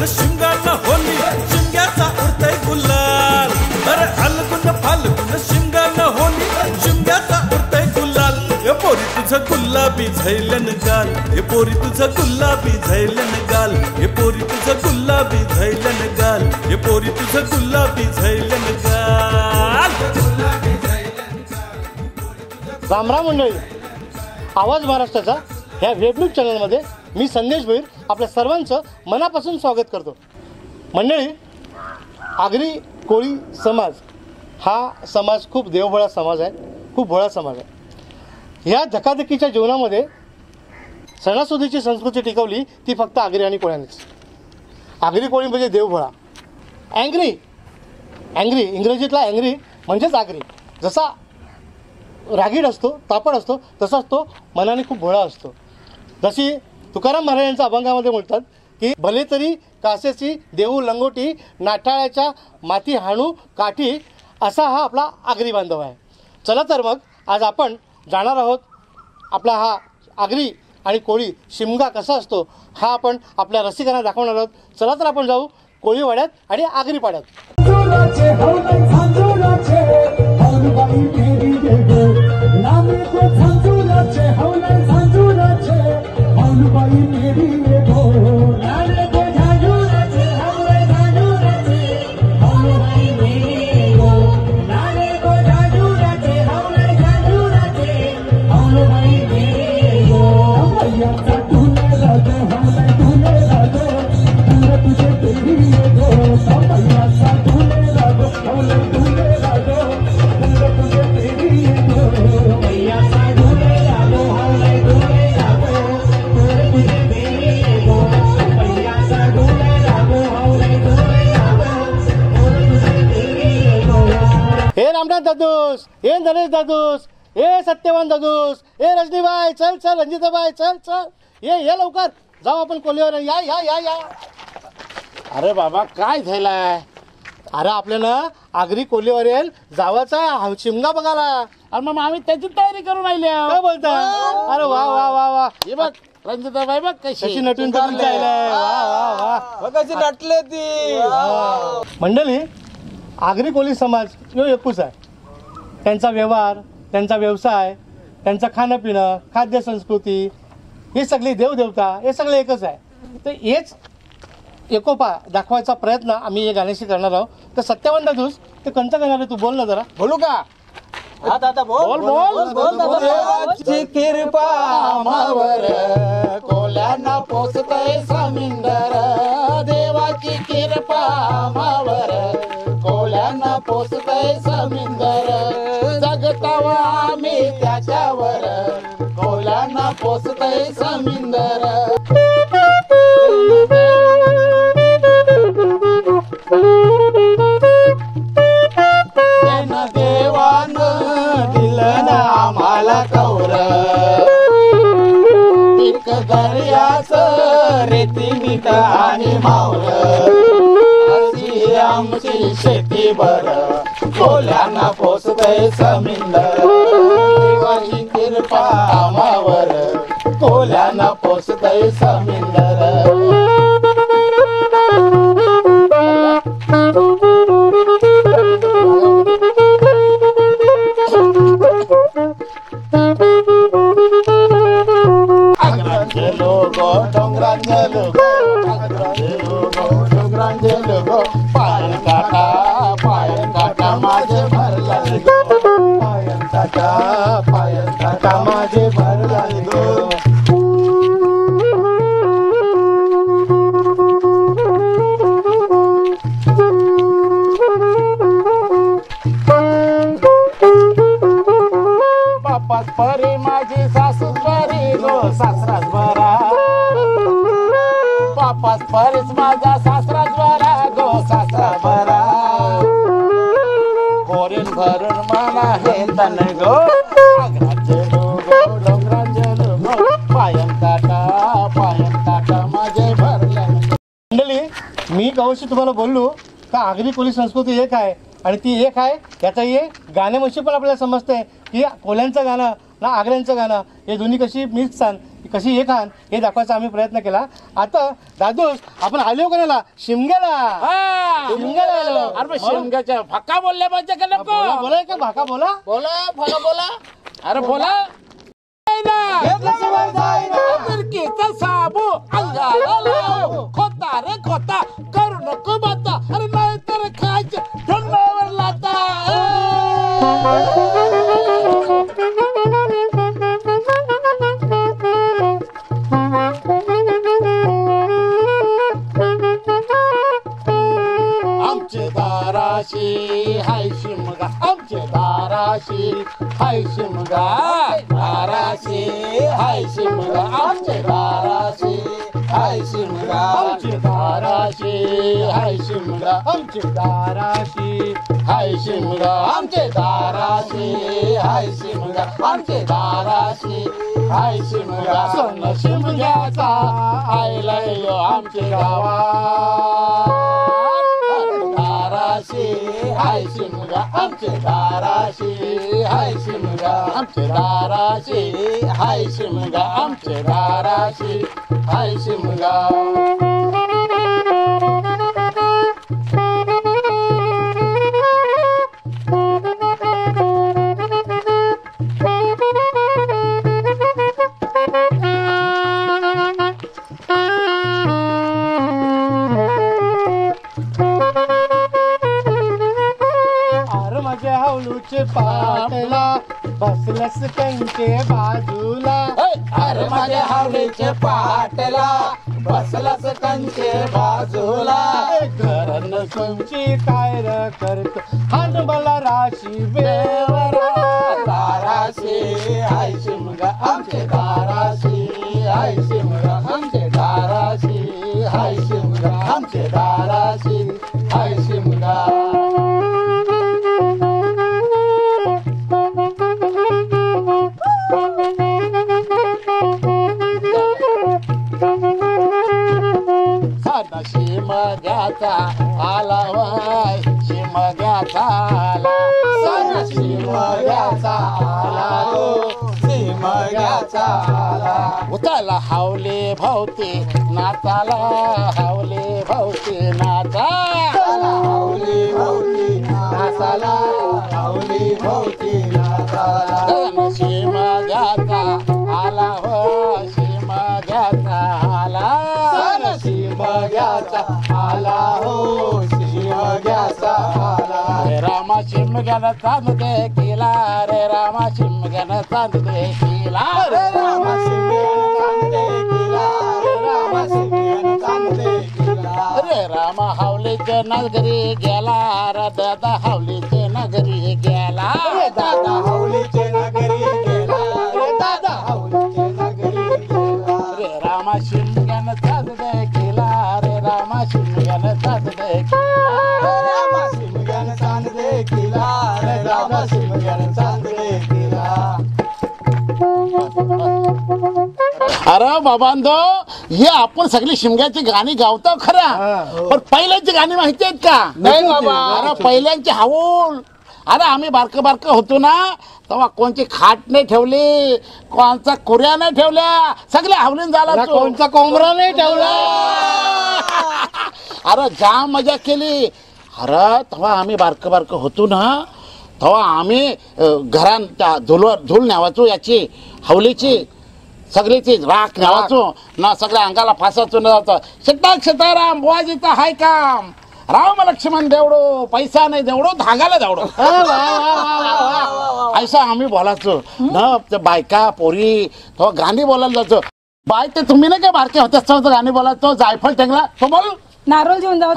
फाल्गुन शिमगाला Holy शिमग्याचा उडतय गुलाल अरे फाल्गुन फाल्गुन शिमगाला Holy शिमग्याचा उडतय गुलाल ए पोरी तुझं गुलाबी झैलन गाल ए पोरी तुझं गुलाबी झैलन गाल ए पोरी तुझं गुलाबी झैलन गाल ए पोरी तुझं गुलाबी झैलन गाल। रामराम मंडळी, आवाज महाराष्ट्राचा ह्या वेब न्यूज चॅनलमध्ये मी संदेश भोईर आपल्या सर्वांचं मनापासून स्वागत करतो। मंडळी, आगरी कोळी समाज हा समाज खूप देवभोळा समाज आहे, खूप भोळा समाज आहे। ह्या धकाधकीच्या जीवनामध्ये सणासुदीची संस्कृती टिकवली ती फक्त आगरी आणि कोळ्यांनीच। आगरी कोळी म्हणजे देवभोळा, अँग्री इंग्रजीतला अँग्री म्हणजेच आगरी। जसा रागीड असतो, तापड असतो, तसाच तो मनाने खूप भोळा असतो। जशी तुकाराम महाराज यांच्या अभंगामध्ये म्हणतात की भले तरी कासेची देऊ लंगोटी नाठाळ्याच्या माती हाणू काठी, असा हा आपला आगरी बांधव आहे। चला तर मग आज आपण जाणार आहोत आपला हा आगरी आणि कोळी शिमगा कसा असतो हा आपण आपल्या रसिकांना दाखवणार आहोत। चला तर आपण जाऊ कोळीवाड्यात आणि आगरी पाड्यात। दादूस, ए नरेश दादूस, ए सत्यवान दादूस, ए रजनीबाई, चल चल, रंजिताबाई चल चल, ये लवकर जाऊ आपण कोल्हेवर। या या या या। अरे बाबा काय झालंय? अरे आपल्याला आगरी कोल्हेवर जावाचा शिमगा बघायला। अरे मग आम्ही त्याची तयारी करून राहिली। काय बोलता? अरे वा वा वा वा, हे बघ रंजिताबाई बघ कशी नटून करून जायला। वा वा कशी नटले ती। मंडळी, आगरी कोळी समाज यो एकूच आहे। त्यांचा व्यवहार, त्यांचा व्यवसाय, त्यांचं खाणं पिणं, खाद्य संस्कृती, हे सगळे देवदेवता हे सगळे एकच आहे। तर हेच एकोपा दाखवायचा प्रयत्न आम्ही या गाण्याशी करणार आहोत। तर सत्यवान दादूस ते कोणतं गाणार आहे? तू बोल ना जरा। बोलू का? आता बोल बोल बोल। देवाची कृपा आम्हावर कोल्यांना पोचतय समिंदर, देवाची कृपा आम्हावर कोल्यांना पोचतय समिंदर, जगताव आम्ही त्याच्यावर कोल्यांना पोचतय समिंदर। देवान दिलं ना आम्हाला कौर, एक दर्याच रेती मीठ आणि मावर, अशी आमची शेती बर कोल्यांना पोचतय समिंदर, देवाची कृपा आम्हावर कोल्यांना पोचतय समिंदर। पायन काटा माझे भरला गो, पायन काटा माझे भरला गो। बापास परी माझी सासू परी गो, सासराच बरा, बापास परीच माझा सासराच बरा गो, सासरा बरा, कोरीन भरून मला हे तन गो, पायन काटा माझे भरला। मंडळी, मी कवशी तुम्हाला बोललो का आगरी कोळी संस्कृती एक आहे आणि ती एक आहे याचा हे गाण्यामध्ये पण आपल्याला समजते की कोल्यांचं गाणं ना आगऱ्यांचं गाणं हे दोन्ही कशी मिक्स छान कशी एक खान हे दाखवायचा आम्ही प्रयत्न केला. आता दादूस आपण आलो कोणाला शिमग्याला. शिमग्याला आलो. अरे मग शिमग्याच्या फक्का बोलले पाहिजे का नको? बोला बोला का भाका बोला बोला फका बोला. अरे बोला फिरकीचा साबू अंगाला लाव. खोता रे खोता करू नको बाता. अरे नाही तर खायचे ढोंगावर लाता. आमचे दाराशी हाय शिमगा. आमचे दाराशी हाय शिमगा. दाराशी हाय शिमगा. आमचे दाराशी हाय शिमगा. आमचे दाराशी हाय शिमगा. आमचे दाराशी हाय शिमगा. आमचे दाराशी हाय शिमगा. आमचे दाराशी हाय शिमगा. सोन शिमग्याचा आयला यो आमचे गावात. दाराशी हाय शिमगा. आमचे दाराशी हाय शिमगा. आमचे दाराशी हाय शिमगा. आमचे दाराशी हाय शिमगा. पाटला बसलस कंचे बाजूला. अरे माझ्या हावलीचे पाटला बसलास कंचे बाजूला. घरन कंची काय र करतो हान मला राशी बेवरा. दाराशी हाय शिमगा. आमचे दाराशी हाय शिमगा. आमचे दाराशी हाय शिमगा. आमचे दाराशी हाय शिमगा. शिमग्याचा आला वाय शिमग्याचा आला. सण शिमग्याचा आला हो शिमग्याचा आला. उताला हावले भोवती नाचाला. हावले भोवती नाचा. हावले भोवती नाचाला. हावले भोवती नाचाला. सण शिमग्याचा आला हो शिमग्याचा आला. सण शिमग्याचा आला हो शिमग्याचा आला. रे रामा शिमग्यानं चांद देखिला. रे रामा शिमग्यानं चांद देखिला. रे रामा शिमग्यानं चांद देखिला. रे रामा शिमग्यानं चांद देखिला. रे रामा हावलीच्या नगरी गेला. रे दादा हावलीच्या नगरी गेला. रे दादा हावलीच्या नगरी गेला. रे दादा हावलीच्या नगरी गेला. रे रामा शिमग्यानं चांद देखिला. रे रामा शिमग्यानं चांद देखिला. रे रामा शिमग्यानं चांद देखिला. रे रामा शिमग्यानं चांद देखिला. अरे बाबांनो हे आपण सगळी शिमग्याची गाणी गावतो खरा. पण पहिल्याची गाणी माहिती आहेत का? नाही बाबा. अरे पहिल्यांची हाऊल. अरे आम्ही बारक बारक होतो ना तेव्हा कोणची खाट नाही ठेवली. कोणचा कुऱ्या नाही ठेवल्या. सगळ्या हावलीन झाला. कोणचा कोंबडा नाही ठेवला. अरे जाम मजा केली. अरे तेव्हा आम्ही बारक बारक होतो ना तेव्हा आम्ही घरात त्या झूल न्यावाचो याची हावलीची सगळीची राख न्यावाचो ना. सगळ्या अंगाला फासाचो न जातो. शेताक शेताराम बुवाजीचा हाय काम. राम लक्ष्मण देवडो पैसा नाही देवडो धागाला देवडो. ऐसा आम्ही बोलायचो ना. त्या बायका पोरी तो गाणी बोलायला जायचो. बाय ते तुम्ही नाही काय बारके होते गाणी बोलायचो. जायफळ टेंगला तो बोल. नारळ घेऊन जाऊ.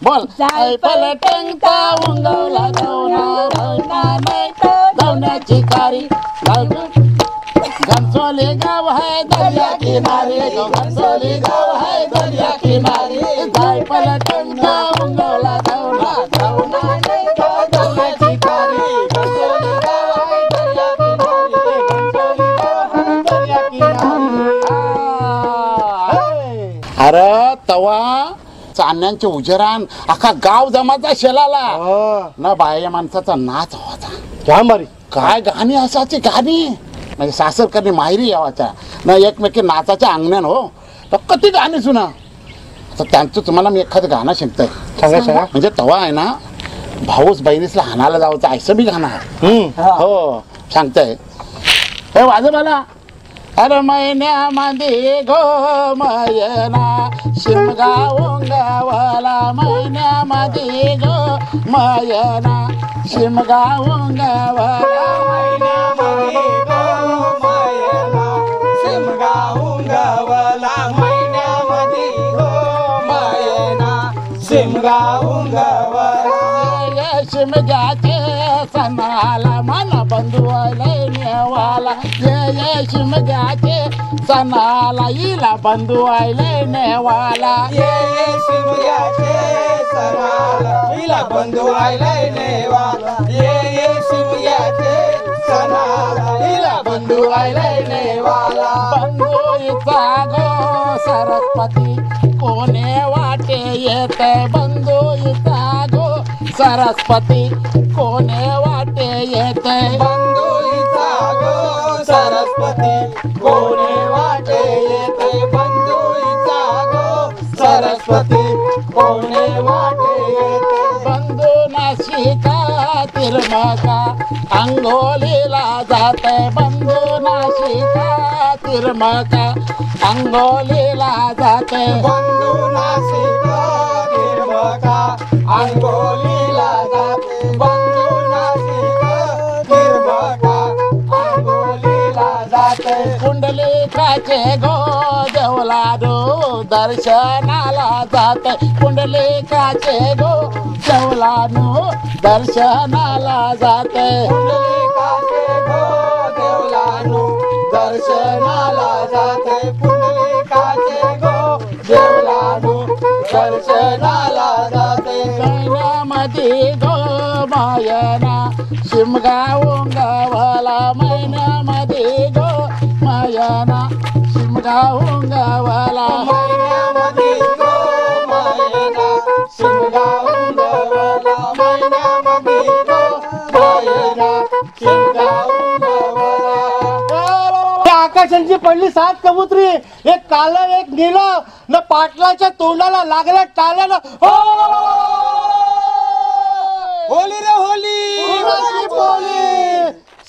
बोल. जायफळ टेंगता उंगवला धावण्याची कारी. घनसोली गाव है दरिया किनारे. घनसोली गाव है दरिया किनारे. जायफळ टेंगता उंगवला धावण्याची कारी. घनसोली गाव है दरिया किनारे. घनसोली गाव है दरिया किनारे. अरे तवा चांदण्यांच्या उजेरान अख्खा गाव जमाचा शेलाला ना. बाया माणसाचा नाच होता. जाम भारी. काय गाणी असायची गाणी. म्हणजे सासर करणे माहेरी यावाच्या न एकमेकी नाचाच्या अंगण्यान हो तर कधी गाणी सुना. आता त्यांचं तुम्हाला मी एखादं गाणं शिकतोय सांगा. म्हणजे तवा आहे ना भाऊस बहिणीसला हाणायला जावचं ऐसं बी गाणं आहे. हो सांगताय हे वाजव मला. अरे महिन्यामध्ये गो मयना शिमगा उंगावाला महिन्यामध्ये गो मयना शिमगा उंगावाला महिन्यामध्ये गो मयना शिमगा उंगावाला महिन्यामध्ये गो मयना शिमगा उंगावाला. शिमग्याचे सणाला मन बंधू नेवाला ये शिमग्याचे सणाला इला बंधू नेवाला ये शिमग्याचे सणाला इला बंधू नेवाला ये शिमग्याचे सणाला इला बंधू नेवाला. बंधूचा गो सरस्वती कोणे वाटे येते बंधूचा गो सरस्वती कोणे वाटे येते बंधुईचा गो सरस्वती कोणे वाटे येते बंधुईचा गो सरस्वती कोणे वाटे येते. बंधू नाशिका तिरमका अंगोलीला जाते बंधू नाशिका तिरमका अंगोलीला जाते बंधू नाशिका तिरमका अंगोलीला जाते बंधू नाशिका तिरमका अंगोलीला जाते. पुंडलिकाचे गो देवलाडो दर्शनाला जाते पुंडलिकाचे गो देवलानो दर्शनाला जाते पुंडलिकाचे गो देवलानो दर्शनाला जाते पुंडलिकाचे गो देवलानो दर्शनाला जाते. महिन्यामध्ये गो मायना शिमगा उंगावाला महिन्यामध्ये गो मायना शिमगा उंगावाला महिन्यामध्ये गो मायना शिमगा उंगावाला महिन्यामध्ये गो मायना शिमगा उंगावाला. आकाशांची पडली 7 कबुतरी एक कालं एक नीलं न पाटलाच्या तोंडाला लागलं टाळ्यानं होली रे होली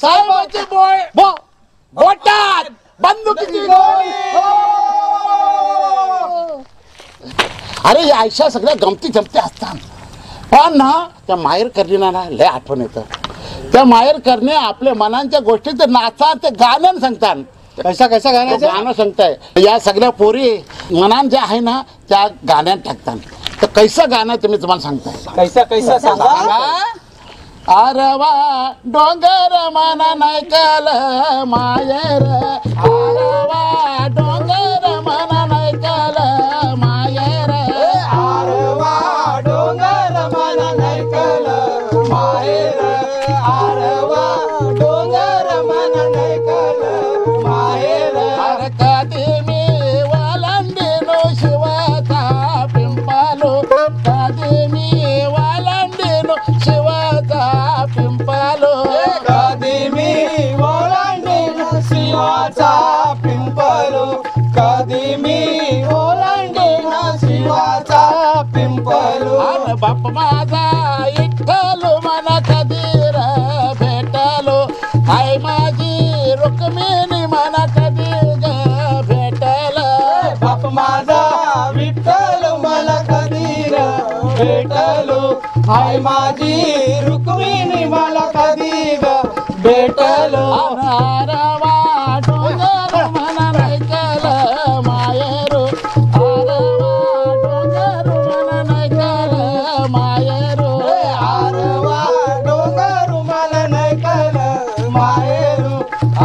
साहेबाची बोटात बंदुकीची गोळी. अरे या अशा सगळ्या गमती जमती असतात पण ना त्या माहेर करणीला ना लय आठवण येतं. त्या माहेर करणे आपल्या मनांच्या गोष्टी ते नाचात ते गाणं सांगतात. कशा गाण्याचं गाणं सांगताय या सगळ्या पोरी मनान ज्या आहे ना त्या गाण्यात टाकतात. तर कैसं गाणं तुम्ही तुम्हाला सांगताय कैसा सांगा. आरवा डोंगर मना नाही काल मायर आरवा डोंगर मना नाही काल मायर आरवा डोंगर मला नैकल माहेर आरवा डोंगर मला नैकल माहेर. अरे कधी मी वालांडीनो शिवाचा पिंपालो कधी मी वालांडीनो शिवाचा पिंपालो कधी मी ओलांडीन शिवाचा पिंपलो कधी मी ओलांडीन शिवाचा पिंपलो. अरे बाप माझा इठ्ठलो मना कधीर भेटलो आई माझी रुक्मिणी मना कधी भेटल बाप माझा विठ्ठल मला कधीर भेटलो हाय माझी रुक्मिणी मला कधी भेटलो. आरवा डोंगर मना नैकल मायरू आरवा डोंगर मना नैकल मायरू आरवा डोंगर मला नैकल माहेरू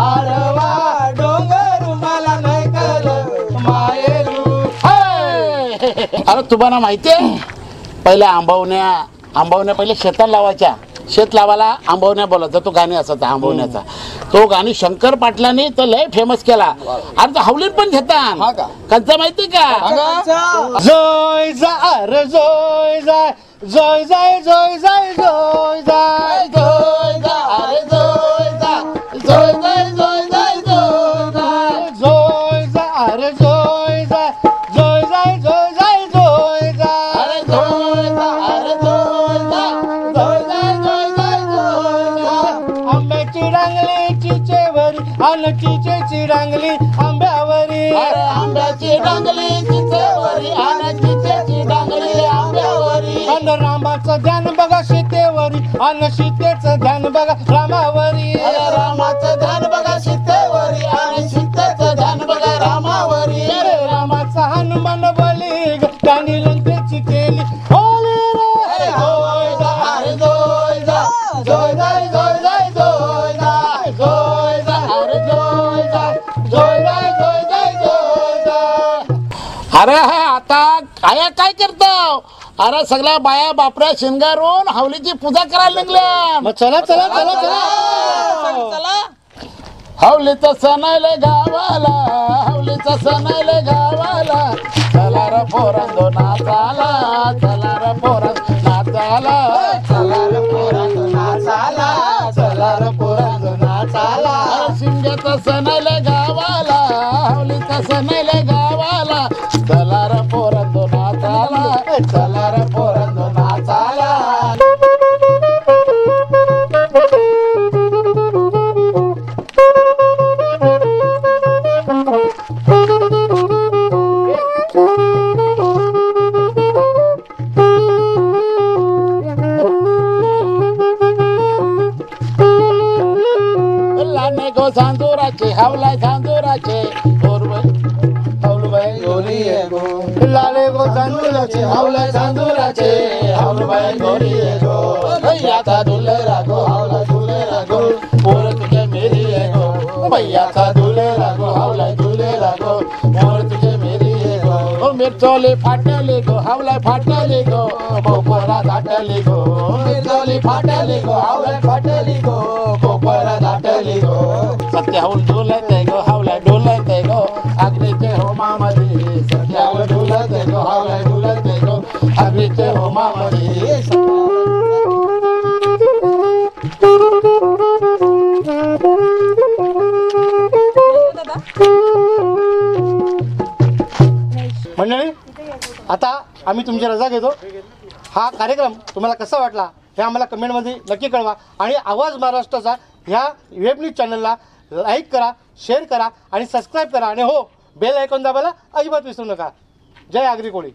आरवा डोंगर मला नैकल माहेरू. अरे तुम्हाला माहितीये पहिल्या आंबवण्या पहिले शेतात लावायच्या शेत लावायला आंबवण्या बोलायचा तो गाणी असायचा आंबवण्याचा तो गाणी शंकर पाटलांनी तो लय फेमस केला. आणि तो हवलीत पण घेतात कंचा माहिती का जय जार जय जाय जय जाय जय जाय जय जाय जय जा अरे जय जा जय जय जय जय आन चिचेची डांगली आंब्यावरी अरे आंब्याची डांगली चिचेवरी आणि चिचेची डांगली आंब्यावरी अन रामाचं ध्यान बघा सीतेवरी अन सीतेचं ध्यान बघा रामावरी अरे रामाचं ध्यान बघा सीतेवरी आणि सीतेचं ध्यान बघा रामावरी अरे रामाचा हनुमान बली त्यांनी लंकेची केली होली रे जोय जा अरे जोय जा जोय जाय जोय जाय जोय जाय जोय जा अरे जोय जा जोय जाय जोय जाय जोय जा अरे आता काय करतो अरे सगळ्या बाया बापऱ्या शिंगारून हावलीची पूजा करायला लागल्या मग चला चला चला चला हावलीचा सणायले गावाला हावलीचा सणायले गावाला चला र पोरांदो नाचाला चला र पोरांदो नाचाला चला रे पोरांनो नाचाला चला रे पोरांनो नाचाला शिंग्याचा सणायले गावाला हावलीचा सणायले गावाला चला र पोरांदो नाचाला चला र पोरांदो नाचाला झांजुराचे हावला झांजुराचे हावलबाई गोरी ये गो लाले गो चांदुलाचे हावला झांजुराचे हावलबाई गोरी ये गो भैयाचा दुलेरा गो हावला दुलेरा गो पोर तुझे मेरी ये गो भैयाचा दुलेरा गो हावला दुलेरा गो पोर तुझे मेरी ये गो मिरचोली फाटली गो हावला फाटली गो पोपरा दाटली गो मिरचोली फाटली गो हावला फाटली गो पोपरा दाटली गो सत्य हाऊल डोलते गो हावला डोलते गो अग्नीचे होमामध्ये सत्य हाऊल डोलते गो हावला डोलते गो अग्नीचे होमामध्ये मंडळी आता आम्ही तुमची रजा घेतो. हा कार्यक्रम तुम्हाला कसा वाटला हे आम्हाला कमेंटमध्ये नक्की कळवा आणि आवाज महाराष्ट्राचा ह्या वेब न्यूज चॅनलला लाईक करा, शेअर करा आणि सबस्क्राईब करा आणि हो बेल आयकॉन दाबायला अजिबात विसरू नका. जय आगरी कोळी.